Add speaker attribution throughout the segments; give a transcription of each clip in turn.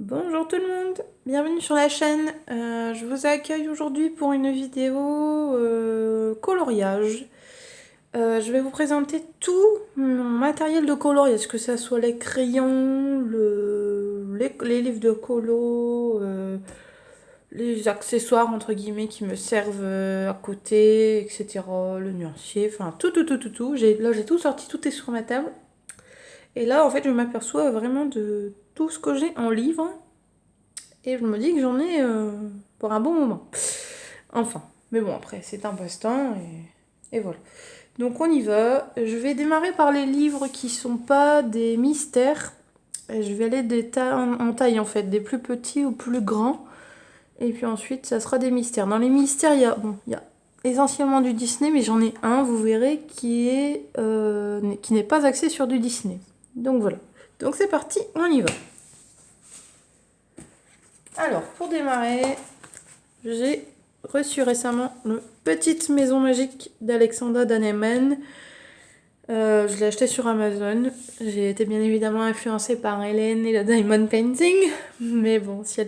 Speaker 1: Bonjour tout le monde, bienvenue sur la chaîne. Je vous accueille aujourd'hui pour une vidéo coloriage. Je vais vous présenter tout mon matériel de coloriage, que ce soit les crayons, les livres de colo, les accessoires entre guillemets qui me servent à côté, etc. Le nuancier, enfin tout. Là j'ai tout sorti, tout est sur ma table. Et là en fait je m'aperçois vraiment de tout ce que j'ai en livre. Et je me dis que j'en ai pour un bon moment. Enfin, mais bon, après, c'est un passe-temps et voilà. Donc on y va. Je vais démarrer par les livres qui sont pas des mystères. Et je vais aller en taille en fait, des plus petits ou plus grands. Et puis ensuite, ça sera des mystères. Dans les mystères, il y a essentiellement du Disney, mais j'en ai un, vous verrez, qui n'est pas axé sur du Disney. Donc voilà. Donc c'est parti, on y va. Alors, pour démarrer, j'ai reçu récemment le Petite Maison Magique d'Alexandra Danemen. Je l'ai acheté sur Amazon. J'ai été bien évidemment influencée par Hélène et le Diamond Painting. Mais bon, si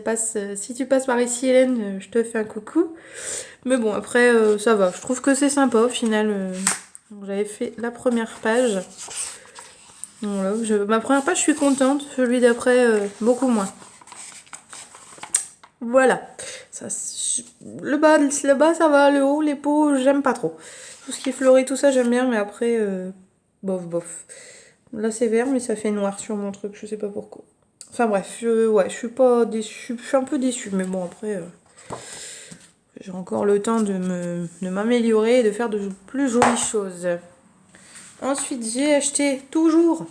Speaker 1: tu passes par ici, Hélène, je te fais un coucou. Mais bon, après, ça va. Je trouve que c'est sympa au final. Donc, j'avais fait la première page. Voilà, ma première page, je suis contente. Celui d'après, beaucoup moins. Voilà. Ça, le bas, ça va. Le haut, les peaux, j'aime pas trop. Tout ce qui est fleuri, tout ça, j'aime bien. Mais après, bof. Là, c'est vert, mais ça fait noir sur mon truc. Je sais pas pourquoi. Enfin bref, ouais, je suis pas déçue. Je suis un peu déçue. Mais bon, après, j'ai encore le temps de m'améliorer et de faire de plus jolies choses. Ensuite, j'ai acheté toujours,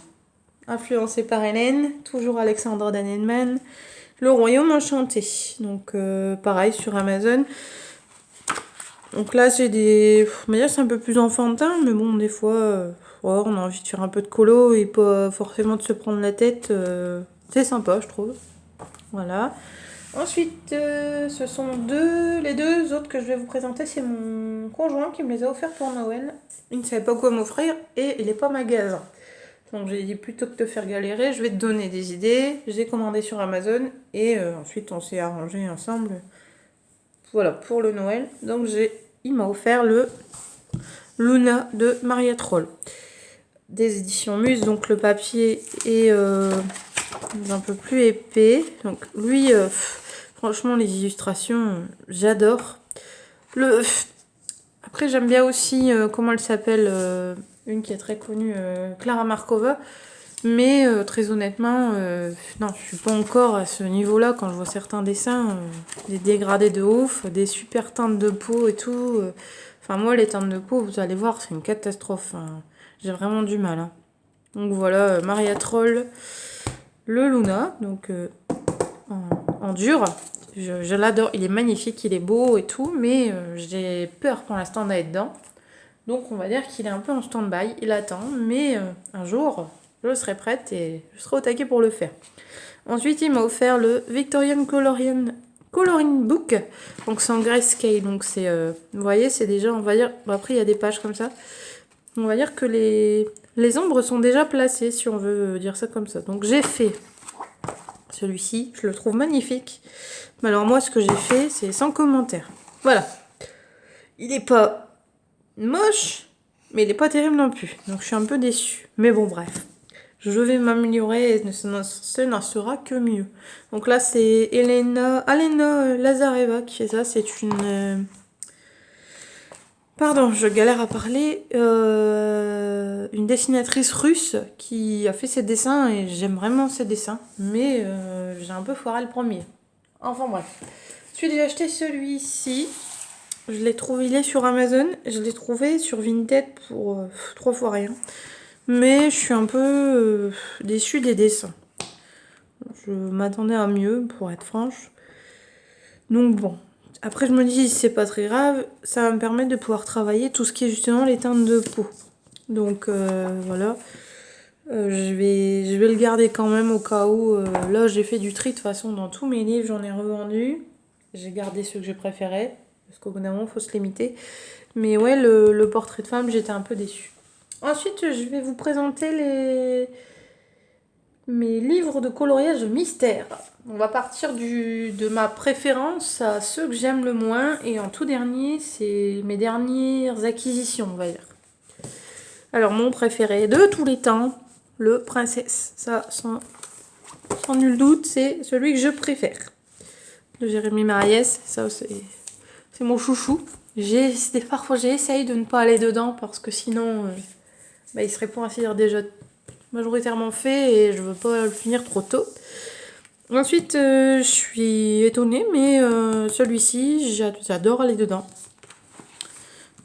Speaker 1: influencé par Hélène, toujours Alexandra Danenman, Le Royaume Enchanté. Donc pareil sur Amazon. Donc là j'ai des... On va dire c'est un peu plus enfantin, mais bon des fois ouais, on a envie de faire un peu de colo et pas forcément de se prendre la tête. C'est sympa je trouve. Voilà. Ensuite ce sont les deux autres que je vais vous présenter. C'est mon conjoint qui me les a offerts pour Noël. Il ne savait pas quoi m'offrir et il n'est pas magasin. Donc j'ai dit plutôt que de te faire galérer, je vais te donner des idées. J'ai commandé sur Amazon et ensuite on s'est arrangé ensemble. Voilà pour le Noël. Donc il m'a offert le Luna de Maria Troll. Des éditions Muse, donc le papier est un peu plus épais. Donc lui, franchement les illustrations, j'adore. Après j'aime bien aussi, comment elle s'appelle, une qui est très connue, Clara Markova. Mais très honnêtement, non, je suis pas encore à ce niveau-là quand je vois certains dessins, des dégradés de ouf, des super teintes de peau et tout. Enfin, moi, les teintes de peau, vous allez voir, c'est une catastrophe. Hein. J'ai vraiment du mal. Hein. Donc voilà, Maria Troll, le Luna, donc en dur. Je l'adore, il est magnifique, il est beau et tout, mais j'ai peur pour l'instant d'aller dedans. Donc on va dire qu'il est un peu en stand-by, il attend, mais un jour, je serai prête et je serai au taquet pour le faire. Ensuite, il m'a offert le Victorian Coloring Book, donc c'est en grayscale, donc c'est, vous voyez, c'est déjà, on va dire, bon, après il y a des pages comme ça, on va dire que les ombres sont déjà placées, si on veut dire ça comme ça. Donc j'ai fait celui-ci, je le trouve magnifique. Mais alors moi, ce que j'ai fait, c'est sans commentaire. Voilà. Il n'est pas moche, mais il n'est pas terrible non plus. Donc je suis un peu déçue. Mais bon, bref. Je vais m'améliorer et ce n'en sera que mieux. Donc là, c'est Alena Lazareva qui fait ça. C'est une... Pardon, je galère à parler. Une dessinatrice russe qui a fait ses dessins et j'aime vraiment ses dessins. Mais j'ai un peu foiré le premier. Enfin bref. Ensuite, j'ai acheté celui-ci. Je l'ai trouvé, il est sur Amazon. Je l'ai trouvé sur Vinted pour 3 fois rien. Mais je suis un peu déçue des dessins. Je m'attendais à mieux, pour être franche. Donc bon. Après, je me dis, c'est pas très grave. Ça va me permettre de pouvoir travailler tout ce qui est justement les teintes de peau. Donc voilà. Je vais le garder quand même au cas où. Là, j'ai fait du tri de toute façon dans tous mes livres. J'en ai revendu. J'ai gardé ceux que j'ai préférés. Parce qu'au bout d'un moment, il faut se limiter. Mais ouais, le portrait de femme, j'étais un peu déçue. Ensuite, je vais vous présenter mes livres de coloriage mystère. On va partir de ma préférence à ceux que j'aime le moins. Et en tout dernier, c'est mes dernières acquisitions, on va dire. Alors, mon préféré de tous les temps, le Princesse. Ça, sans nul doute, c'est celui que je préfère. De Jérémy Mariès. Ça, c'est mon chouchou. Parfois, j'essaye de ne pas aller dedans parce que sinon, il serait pour ainsi dire déjà majoritairement fait et je veux pas le finir trop tôt. Ensuite, je suis étonnée, mais celui-ci, j'adore aller dedans.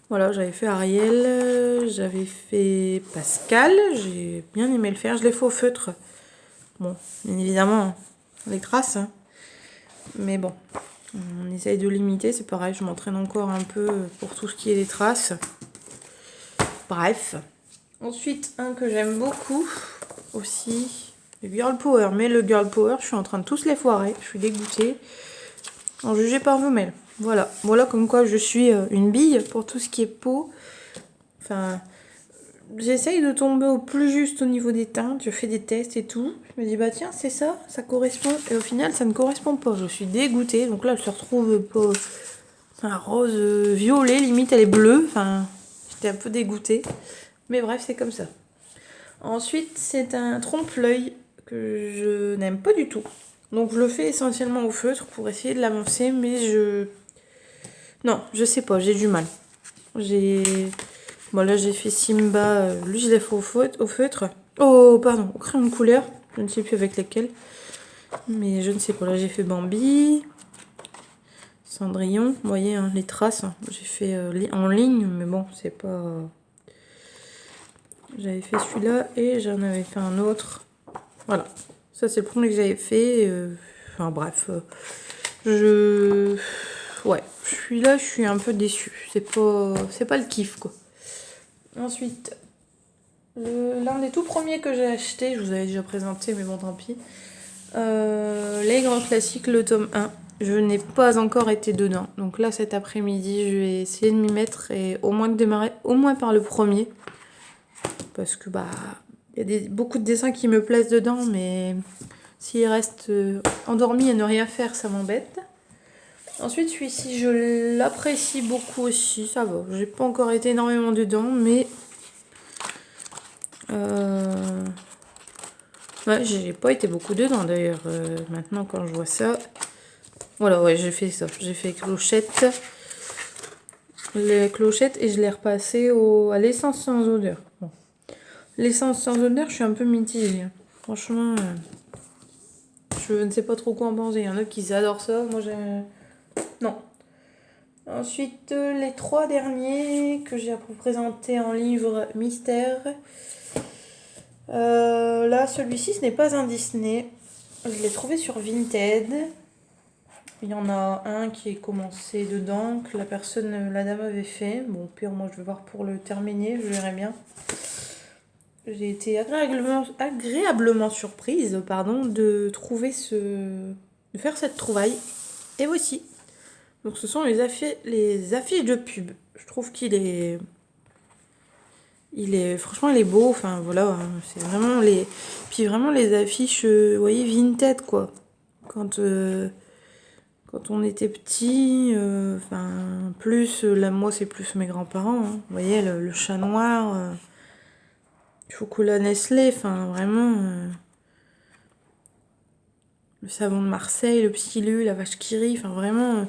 Speaker 1: Voilà, j'avais fait Ariel, j'avais fait Pascal, j'ai bien aimé le faire, je l'ai fait au feutre. Bon, bien évidemment, les traces, hein. Mais bon, on essaye de limiter, c'est pareil, je m'entraîne encore un peu pour tout ce qui est les traces. Bref. Ensuite, un que j'aime beaucoup aussi, le Girl Power. Mais le Girl Power, je suis en train de tous les foirer. Je suis dégoûtée. En jugez par vous-même. Voilà. Voilà comme quoi je suis une bille pour tout ce qui est peau. Enfin, j'essaye de tomber au plus juste au niveau des teintes. Je fais des tests et tout. Je me dis, bah tiens, c'est ça, ça correspond. Et au final, ça ne correspond pas. Je suis dégoûtée. Donc là, elle se retrouve pas... Enfin, rose violet, limite, elle est bleue. Enfin, j'étais un peu dégoûtée. Mais bref, c'est comme ça. Ensuite, c'est un trompe-l'œil que je n'aime pas du tout. Donc je le fais essentiellement au feutre pour essayer de l'avancer, mais non, je sais pas, j'ai du mal. Bon là j'ai fait Simba, lui je l'ai fait au feutre. Oh pardon, au crayon de couleur, je ne sais plus avec lesquels. Mais je ne sais pas, là j'ai fait Bambi, Cendrillon, vous voyez hein, les traces, hein. J'ai fait en ligne, mais bon, c'est pas... J'avais fait celui-là et j'en avais fait un autre. Voilà. Ça, c'est le premier que j'avais fait. Enfin, bref. Ouais. Celui-là, je suis un peu déçue. C'est pas le kiff, quoi. Ensuite, l'un des tout premiers que j'ai acheté, je vous avais déjà présenté, mais bon, tant pis. Les grands classiques, le tome 1. Je n'ai pas encore été dedans. Donc là, cet après-midi, je vais essayer de m'y mettre et au moins de démarrer au moins par le premier. Parce que il y a beaucoup de dessins qui me plaisent dedans, mais s'il reste endormi à ne rien faire, ça m'embête. Ensuite, celui-ci, je l'apprécie beaucoup aussi, ça va. J'ai pas encore été énormément dedans, mais ouais, j'ai pas été beaucoup dedans d'ailleurs. Maintenant, quand je vois ça, voilà, ouais, j'ai fait ça. J'ai fait Clochette, les clochettes, et je l'ai repassé à l'essence sans odeur. Bon. L'essence sans odeur, je suis un peu mitigée. Franchement, je ne sais pas trop quoi en penser. Il y en a qui adorent ça. Moi, non. Ensuite, les 3 derniers que j'ai à vous présenter en livre mystère. Là, celui-ci, ce n'est pas un Disney. Je l'ai trouvé sur Vinted. Il y en a un qui est commencé dedans, que la dame avait fait. Bon, pire, moi, je vais voir pour le terminer. Je verrai bien. J'ai été agréablement surprise, de trouver de faire cette trouvaille. Et voici. Donc ce sont les affiches de pub. Je trouve franchement il est beau. Enfin voilà, c'est vraiment puis vraiment les affiches, vous voyez, Vinted quoi. Quand on était petit, moi c'est plus mes grands-parents. Hein. Vous voyez le chat noir. Chocolat Nestlé, enfin vraiment le savon de Marseille, le Psyllu, la vache qui rit, enfin vraiment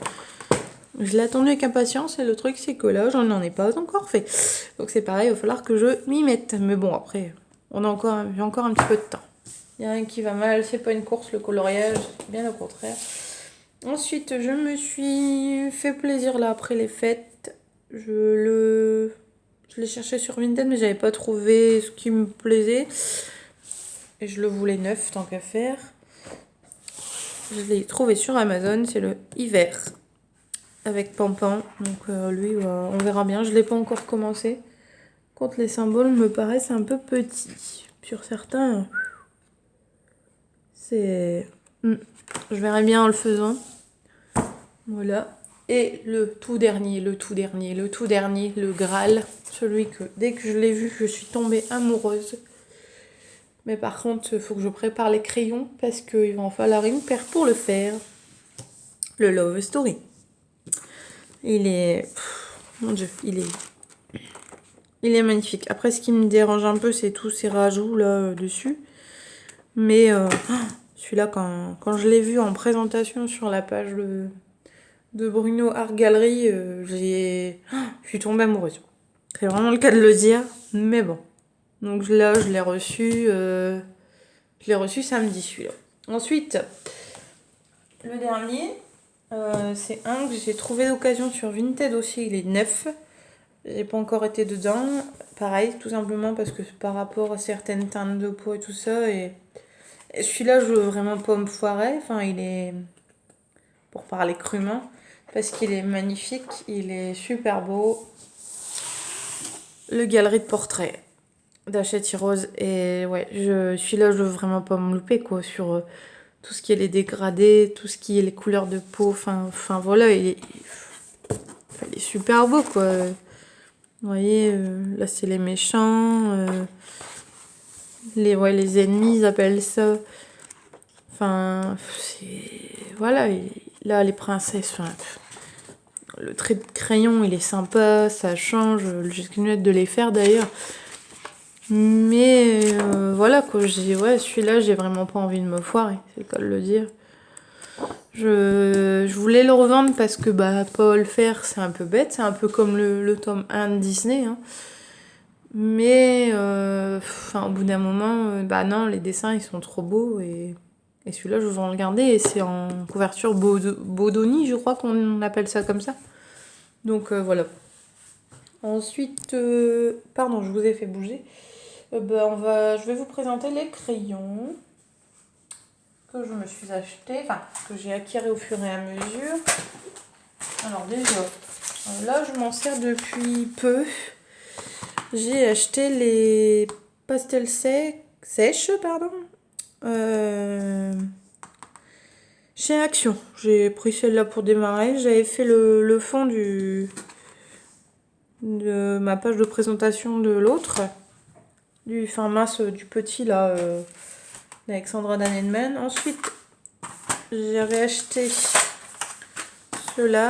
Speaker 1: je l'ai attendu avec impatience et le truc c'est que là j'en ai pas encore fait. Donc c'est pareil, il va falloir que je m'y mette. Mais bon après, j'ai encore un petit peu de temps. Il y a rien qui va mal, c'est pas une course le coloriage, bien au contraire. Ensuite je me suis fait plaisir là après les fêtes. Je l'ai cherché sur Vinted mais j'avais pas trouvé ce qui me plaisait. Et je le voulais neuf tant qu'à faire. Je l'ai trouvé sur Amazon, c'est le Hiver. Avec Pampan. Donc lui, on verra bien. Je ne l'ai pas encore commencé. Contre les symboles me paraissent un peu petits. Sur certains, c'est... Je verrai bien en le faisant. Voilà. Et le tout dernier, le Graal. Celui que, dès que je l'ai vu, je suis tombée amoureuse. Mais par contre, il faut que je prépare les crayons parce qu'il va en falloir une paire pour le faire. Le Love Story. Il est... Mon Dieu, il est magnifique. Après, ce qui me dérange un peu, c'est tous ces rajouts là dessus. Mais celui-là, quand je l'ai vu en présentation sur la page de Bruno Art Gallery, je suis tombée amoureuse. C'est vraiment le cas de le dire, mais bon. Donc là, je l'ai reçu samedi, celui-là. Ensuite, le dernier, c'est un que j'ai trouvé d'occasion sur Vinted aussi, il est neuf. J'ai pas encore été dedans. Pareil, tout simplement parce que par rapport à certaines teintes de peau et tout ça, et celui-là, je veux vraiment pas me foirer. Enfin, il est, pour parler crûment, parce qu'il est magnifique, il est super beau. Le Galerie de portraits d'Hachette Rose. Et ouais, celui-là, je veux vraiment pas me louper, quoi, sur tout ce qui est les dégradés, tout ce qui est les couleurs de peau. Enfin voilà, il est super beau, quoi. Vous voyez, là, c'est les méchants. Les ennemis, ils appellent ça. Enfin, voilà, là, les princesses, le trait de crayon, il est sympa, ça change, j'ai qu'une hâte de les faire d'ailleurs. Mais voilà, quoi, celui-là, j'ai vraiment pas envie de me foirer, c'est le cas de le dire. Je voulais le revendre parce que, pas le faire, c'est un peu bête, c'est un peu comme le tome 1 de Disney, hein. Mais, au bout d'un moment, non, les dessins, ils sont trop beaux et celui-là, je veux en le garder et c'est en couverture Bodoni, je crois qu'on appelle ça comme ça. Donc, voilà. Ensuite, pardon, je vous ai fait bouger. Je vais vous présenter les crayons que je me suis acheté, que j'ai acquis au fur et à mesure. Alors déjà, là, je m'en sers depuis peu. J'ai acheté les pastels sèches, pardon. Chez Action. J'ai pris celle-là pour démarrer. J'avais fait le fond de ma page de présentation de l'autre. Du petit là, d'Alexandra Danenman. Ensuite, j'avais acheté ceux-là.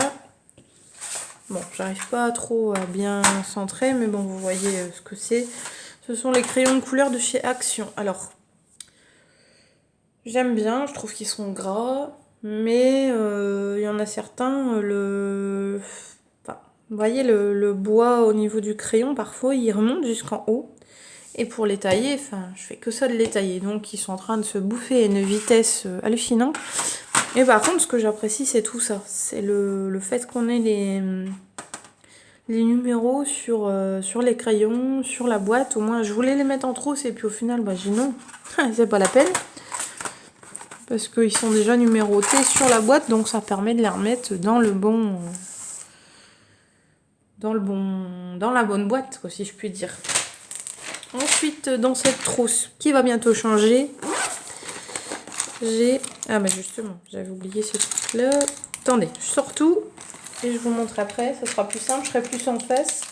Speaker 1: Bon, j'arrive pas trop à bien centrer, mais bon, vous voyez ce que c'est. Ce sont les crayons de couleur de chez Action. Alors, j'aime bien, je trouve qu'ils sont gras, mais il y en a certains, vous voyez le bois au niveau du crayon, parfois il remonte jusqu'en haut. Et pour les tailler, je fais que ça de les tailler. Donc ils sont en train de se bouffer à une vitesse hallucinante. Et par contre, ce que j'apprécie, c'est tout ça. C'est le fait qu'on ait les numéros sur les crayons, sur la boîte. Au moins, je voulais les mettre en trousse et puis au final, j'ai dit non, c'est pas la peine. Parce qu'ils sont déjà numérotés sur la boîte, donc ça permet de les remettre dans la bonne boîte, quoi, si je puis dire. Ensuite, dans cette trousse qui va bientôt changer, j'ai... Ah justement, j'avais oublié ce truc-là. Attendez, je sors tout et je vous montre après. Ça sera plus simple, je serai plus en face.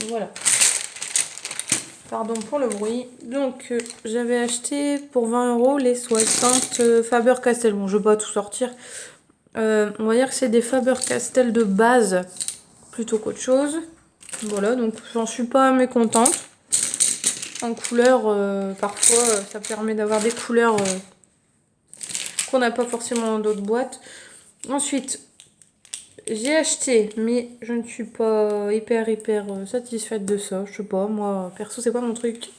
Speaker 1: Voilà. Pardon pour le bruit. Donc, j'avais acheté pour 20 € les 60 Faber-Castell. Bon, je vais pas tout sortir. On va dire que c'est des Faber-Castell de base plutôt qu'autre chose. Voilà, donc j'en suis pas mécontente. En couleur, parfois, ça permet d'avoir des couleurs qu'on n'a pas forcément dans d'autres boîtes. Ensuite, j'ai acheté, mais je ne suis pas hyper satisfaite de ça. Je sais pas, moi, perso, c'est pas mon truc.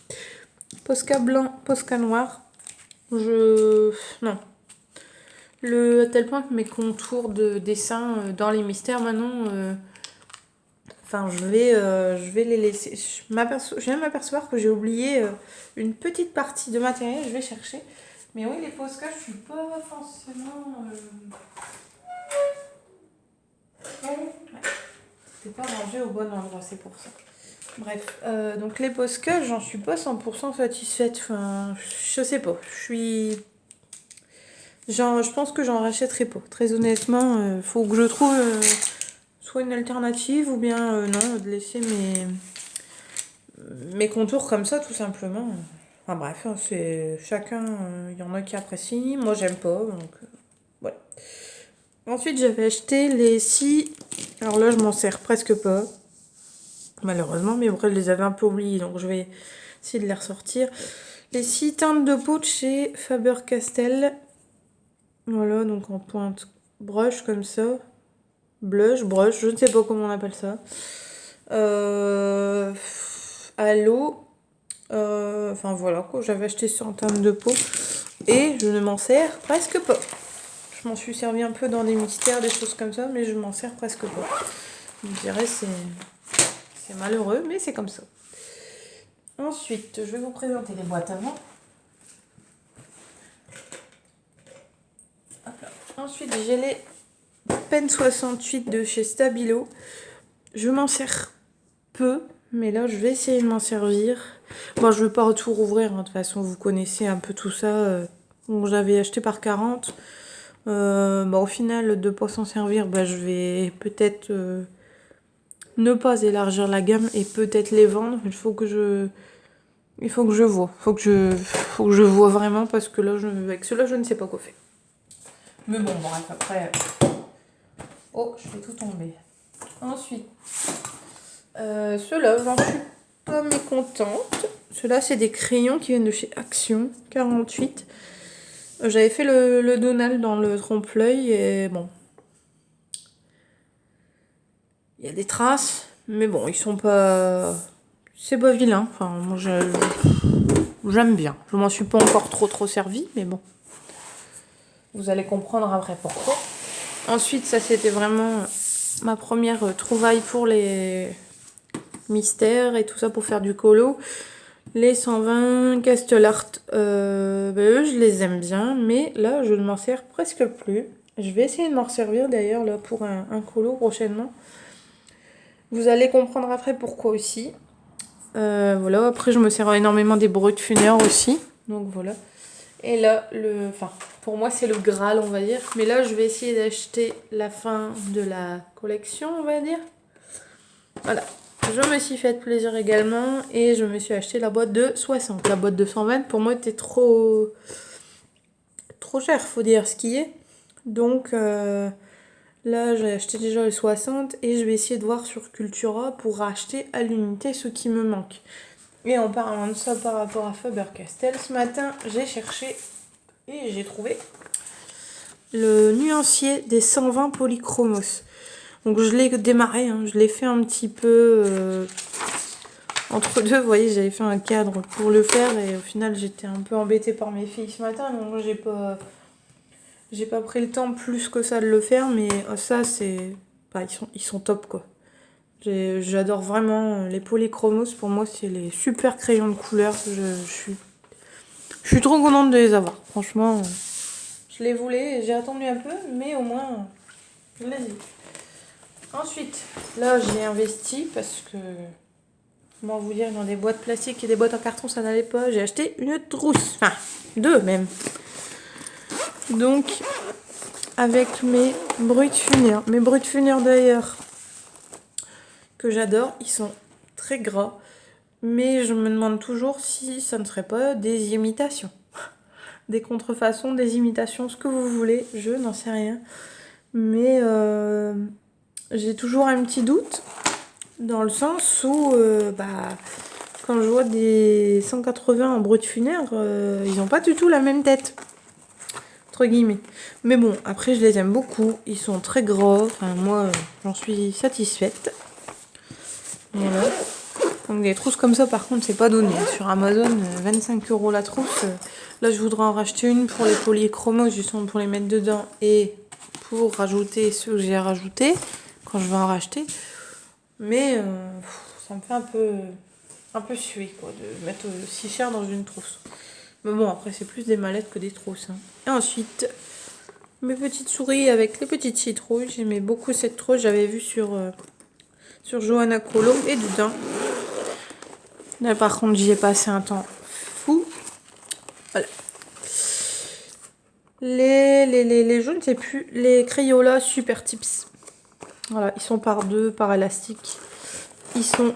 Speaker 1: Posca blanc, Posca noir. Non. À tel point que mes contours de dessin dans les mystères, maintenant... je vais les laisser. Je viens de m'apercevoir que j'ai oublié une petite partie de matériel. Je vais chercher. Mais oui, les Posca, je suis pas forcément... C'était pas rangé au bon endroit, c'est pour ça. Bref, donc les Posca, j'en suis pas 100% satisfaite. Je sais pas. Je pense que j'en rachèterai pas. Très honnêtement, faut que je trouve... soit une alternative ou bien non, de laisser mes contours comme ça, tout simplement. Enfin bref, c'est chacun, il y en a qui apprécient, moi j'aime pas, donc voilà. Ensuite, j'avais acheté les scies. Alors là, je m'en sers presque pas, malheureusement, mais après, je les avais un peu oubliés, donc je vais essayer de les ressortir. Les 6 teintes de peau de chez Faber-Castell. Voilà, donc en pointe brush comme ça. Blush, brush, je ne sais pas comment on appelle ça. À l'eau. Enfin voilà quoi, j'avais acheté ça en teintes de peau. Et je ne m'en sers presque pas. Je m'en suis servi un peu dans des mystères, des choses comme ça, mais je m'en sers presque pas. Je dirais c'est malheureux, mais c'est comme ça. Ensuite, je vais vous présenter les boîtes avant. Hop là. Ensuite, j'ai les Pen 68 de chez Stabilo. Je m'en sers peu, mais là, je vais essayer de m'en servir. Bon, je ne vais pas tout rouvrir, hein. De toute façon, vous connaissez un peu tout ça. J'avais acheté par 40. Au final, de ne pas s'en servir, je vais peut-être ne pas élargir la gamme et peut-être les vendre. Il faut que je vois. Faut que je vois vraiment parce que là, avec cela, je ne sais pas quoi faire. Mais bon, bref, après... Oh, je fais tout tomber. Ensuite, ceux-là, j'en suis pas mécontente. Ceux-là, c'est des crayons qui viennent de chez Action, 48. J'avais fait le Donald dans le trompe-l'œil et bon... Il y a des traces, mais bon, ils sont pas... C'est pas vilain. Enfin, moi, j'aime bien. Je m'en suis pas encore trop servi, mais bon. Vous allez comprendre après pourquoi. Ensuite, ça, c'était vraiment ma première trouvaille pour les mystères et tout ça pour faire du colo. Les 120 Castle Art, eux, je les aime bien, mais là, je ne m'en sers presque plus. Je vais essayer de m'en servir d'ailleurs là pour un colo prochainement. Vous allez comprendre après pourquoi aussi. Voilà, après je me sers énormément des brutes funèbres aussi. Donc voilà. Et là, pour moi c'est le Graal on va dire. Mais là je vais essayer d'acheter la fin de la collection on va dire. Voilà. Je me suis fait plaisir également et je me suis acheté la boîte de 60. La boîte de 120 pour moi était trop cher, faut dire ce qui est. Donc là j'ai acheté déjà les 60 et je vais essayer de voir sur Cultura pour racheter à l'unité ce qui me manque. Et en parlant de ça par rapport à Faber-Castell, ce matin j'ai cherché et j'ai trouvé le nuancier des 120 polychromos. Donc je l'ai démarré, hein, je l'ai fait un petit peu entre deux, vous voyez, j'avais fait un cadre pour le faire et au final j'étais un peu embêtée par mes filles ce matin, donc j'ai pas pris le temps plus que ça de le faire, mais ça c'est... ils sont top quoi. J'adore vraiment les polychromos, pour moi c'est les super crayons de couleur, je suis trop contente de les avoir, franchement je les voulais, j'ai attendu un peu, mais au moins je les ai. Ensuite, là j'ai investi parce que, comment vous dire, dans des boîtes plastiques et des boîtes en carton ça n'allait pas, j'ai acheté une trousse, enfin 2 même. Donc avec mes brutes funèbres d'ailleurs que j'adore, ils sont très gras, mais je me demande toujours si ça ne serait pas des imitations, des contrefaçons, des imitations, ce que vous voulez, je n'en sais rien, mais j'ai toujours un petit doute dans le sens où quand je vois des 180 en brut funèbre, ils n'ont pas du tout la même tête. Entre guillemets. Mais bon, après je les aime beaucoup. Ils sont très gras. Enfin, moi, j'en suis satisfaite. Voilà. Donc des trousses comme ça, par contre, c'est pas donné. Sur Amazon, 25 € la trousse. Là, je voudrais en racheter une pour les polychromos, justement pour les mettre dedans. Et pour rajouter ceux que j'ai à rajouter, quand je vais en racheter. Mais ça me fait un peu suer, quoi, de mettre si cher dans une trousse. Mais bon, après, c'est plus des mallettes que des trousses. Hein. Et ensuite, mes petites souris avec les petites citrouilles. J'aimais beaucoup cette trousse. J'avais vu sur Johanna Colo. Et dedans, là, par contre, j'y ai passé un temps fou. Voilà. Je ne sais plus, les Crayola Super Tips. Voilà, ils sont par 2, par élastique. Ils sont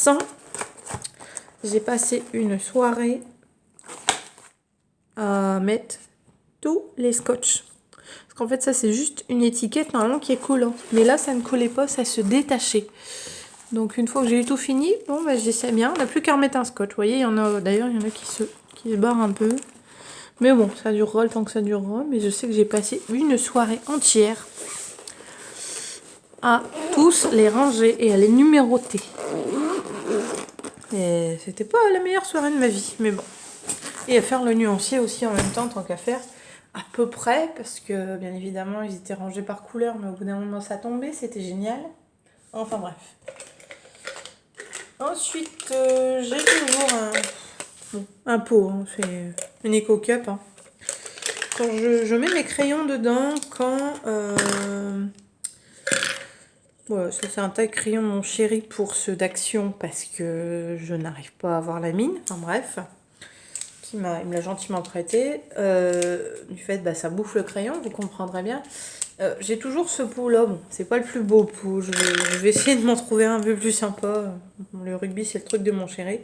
Speaker 1: sans. J'ai passé une soirée à mettre tous les scotch. Parce qu'en fait, ça, c'est juste une étiquette normalement qui est collante. Mais là, ça ne collait pas, ça se détachait. Donc, une fois que j'ai eu tout fini, bon, bah, je dis c'est bien. On n'a plus qu'à remettre un scotch. Vous voyez, il y en a qui se barrent un peu. Mais bon, ça durera le temps que ça durera. Mais je sais que j'ai passé une soirée entière à tous les ranger et à les numéroter. Et c'était pas la meilleure soirée de ma vie, mais bon. Et à faire le nuancier aussi en même temps, tant qu'à faire. À peu près, parce que bien évidemment, ils étaient rangés par couleur, mais au bout d'un moment, ça tombait, c'était génial. Enfin bref. Ensuite, j'ai toujours un pot, hein, c'est une Eco Cup. Hein. Quand je mets mes crayons dedans, voilà, ça c'est un taille crayon de mon chéri pour ceux d'Action, parce que je n'arrive pas à avoir la mine. Enfin bref. Il me l'a gentiment prêté. Du fait, bah, ça bouffe le crayon, vous comprendrez bien. J'ai toujours ce pot-là. Bon, c'est pas le plus beau pot. Je vais essayer de m'en trouver un peu plus sympa. Le rugby, c'est le truc de mon chéri.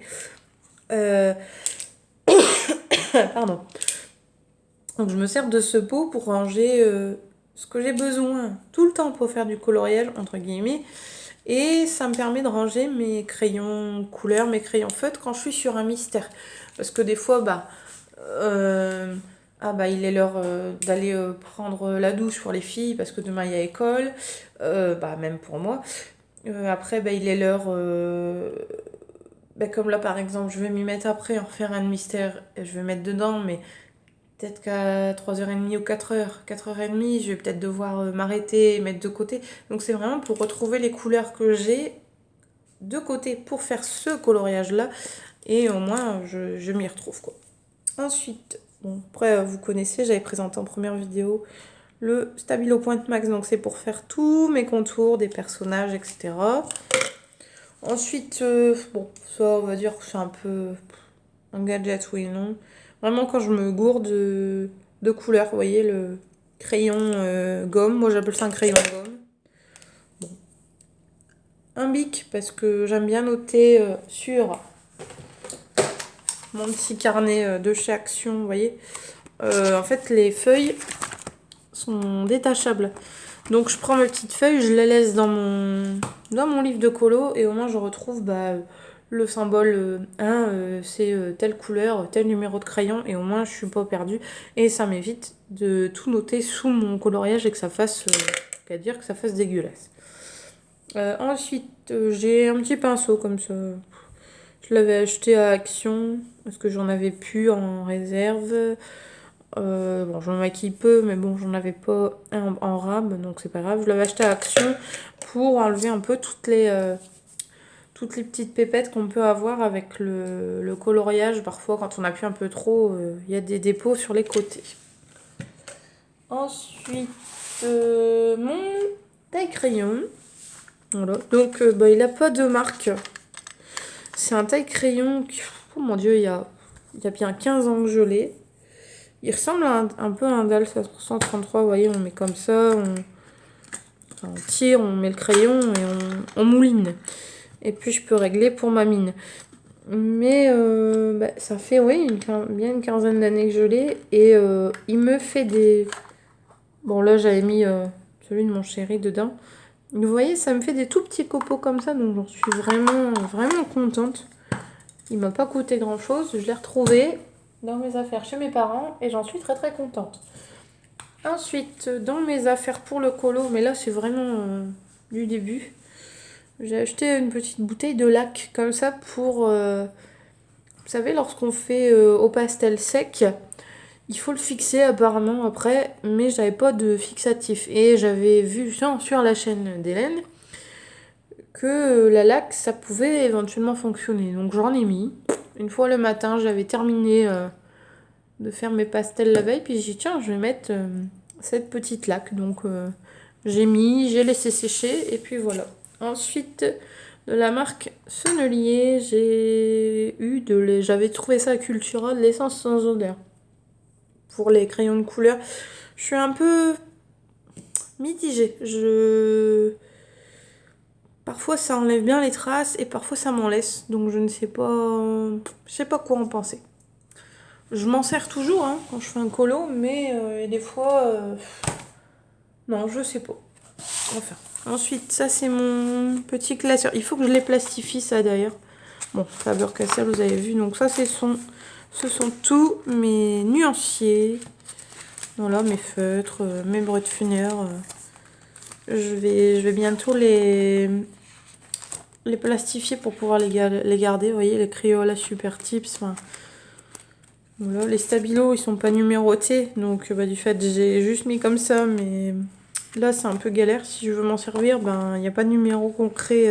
Speaker 1: Pardon. Donc, je me sers de ce pot pour ranger ce que j'ai besoin tout le temps pour faire du coloriage, entre guillemets. Et ça me permet de ranger mes crayons couleur, mes crayons feutres quand je suis sur un mystère. Parce que des fois, il est l'heure d'aller prendre la douche pour les filles parce que demain il y a école. Même pour moi. Après, il est l'heure... comme là, par exemple, je vais m'y mettre après, en refaire un mystère. Je vais mettre dedans, mais peut-être qu'à 3h30 ou 4h, 4h30, je vais peut-être devoir m'arrêter et mettre de côté. Donc c'est vraiment pour retrouver les couleurs que j'ai de côté pour faire ce coloriage-là. Et au moins, je m'y retrouve, quoi. Ensuite, bon, après, vous connaissez, j'avais présenté en première vidéo le Stabilo Point Max. Donc c'est pour faire tous mes contours des personnages, etc. Ensuite, ça, on va dire que c'est un peu un gadget, oui et non. Vraiment, quand je me gourde de couleurs, vous voyez, le crayon gomme. Moi, j'appelle ça un crayon gomme. Bon. Un bic, parce que j'aime bien noter sur mon petit carnet de chez Action, vous voyez. En fait, les feuilles sont détachables. Donc, je prends mes petites feuilles, je les laisse dans mon livre de colo, et au moins, je retrouve le symbole 1, c'est telle couleur, tel numéro de crayon, et au moins je suis pas perdue. Et ça m'évite de tout noter sous mon coloriage et que ça fasse, que ça fasse dégueulasse. Ensuite, j'ai un petit pinceau comme ça. Je l'avais acheté à Action, parce que j'en avais plus en réserve. Je me maquille peu, mais bon, j'en avais pas un en rab, donc c'est pas grave. Je l'avais acheté à Action pour enlever un peu toutes les petites pépettes qu'on peut avoir avec le coloriage. Parfois, quand on appuie un peu trop, il y a des dépôts sur les côtés. Ensuite, mon taille-crayon. Voilà. Donc, il n'a pas de marque. C'est un taille-crayon qui... Oh mon Dieu, il y a bien 15 ans que je l'ai. Il ressemble un peu à un DAL 133. Vous voyez, on met comme ça, on tire, on met le crayon et on mouline. Et puis je peux régler pour ma mine. Mais ça fait bien une quinzaine d'années que je l'ai. Et il me fait des... Bon là j'avais mis celui de mon chéri dedans. Vous voyez, ça me fait des tout petits copeaux comme ça. Donc j'en suis vraiment, vraiment contente. Il m'a pas coûté grand chose. Je l'ai retrouvé dans mes affaires chez mes parents. Et j'en suis très très contente. Ensuite, dans mes affaires pour le colo. Mais là c'est vraiment du début. J'ai acheté une petite bouteille de lac comme ça pour... vous savez, lorsqu'on fait au pastel sec, il faut le fixer apparemment après, mais j'avais pas de fixatif. Et j'avais vu sur la chaîne d'Hélène que la lac, ça pouvait éventuellement fonctionner. Donc j'en ai mis. Une fois le matin, j'avais terminé de faire mes pastels la veille, puis j'ai dit tiens, je vais mettre cette petite lac. Donc j'ai laissé sécher, et puis voilà. Ensuite, de la marque Sennelier, j'avais trouvé ça à Cultura, de l'essence sans odeur. Pour les crayons de couleur, je suis un peu mitigée. Parfois ça enlève bien les traces et parfois ça m'en laisse. Donc je sais pas quoi en penser. Je m'en sers toujours hein, quand je fais un colo, mais des fois... non, je sais pas. Enfin. Ensuite, ça c'est mon petit classeur. Il faut que je les plastifie ça d'ailleurs. Bon, Faber-Castell, vous avez vu. Donc ça, ce sont tous mes nuanciers. Voilà, mes feutres, mes Brutfuner. Je vais bientôt les plastifier pour pouvoir les garder. Vous voyez, les Crayola Super Tips. Enfin, voilà, les stabilos, ils sont pas numérotés. Donc, du fait, j'ai juste mis comme ça. Mais là, c'est un peu galère. Si je veux m'en servir, il n'y a pas de numéro concret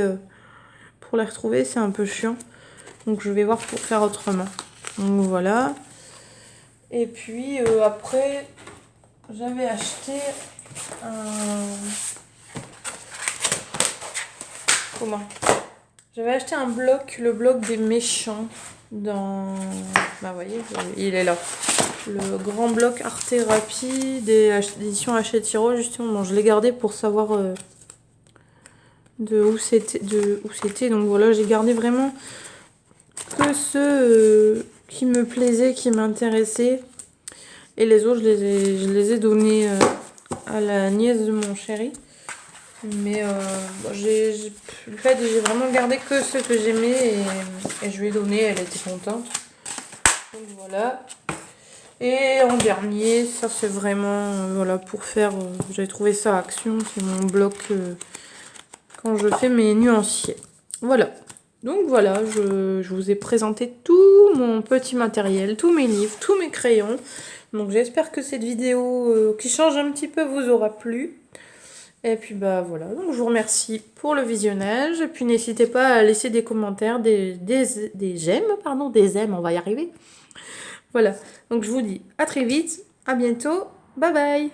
Speaker 1: pour les retrouver. C'est un peu chiant. Donc, je vais voir pour faire autrement. Donc, voilà. Et puis, après, j'avais acheté comment? J'avais acheté un bloc, le bloc des méchants, dans... vous voyez, il est là. Le grand bloc Art Thérapie des éditions Hachette-Tiro, justement. Bon, je l'ai gardé pour savoir de où c'était. Donc voilà, j'ai gardé vraiment que ceux qui me plaisaient, qui m'intéressaient. Et les autres, je les ai donnés à la nièce de mon chéri. Mais j'ai vraiment gardé que ceux que j'aimais et je lui ai donné, elle était contente. Donc voilà. Et en dernier, ça c'est vraiment voilà, pour faire, j'avais trouvé ça à Action, c'est mon bloc quand je fais mes nuanciers. Voilà. Donc voilà, je vous ai présenté tout mon petit matériel, tous mes livres, tous mes crayons. Donc j'espère que cette vidéo qui change un petit peu vous aura plu. Et puis voilà, donc je vous remercie pour le visionnage. Et puis n'hésitez pas à laisser des commentaires, des j'aime, pardon, des aimes, on va y arriver. Voilà, donc je vous dis à très vite, à bientôt, bye bye.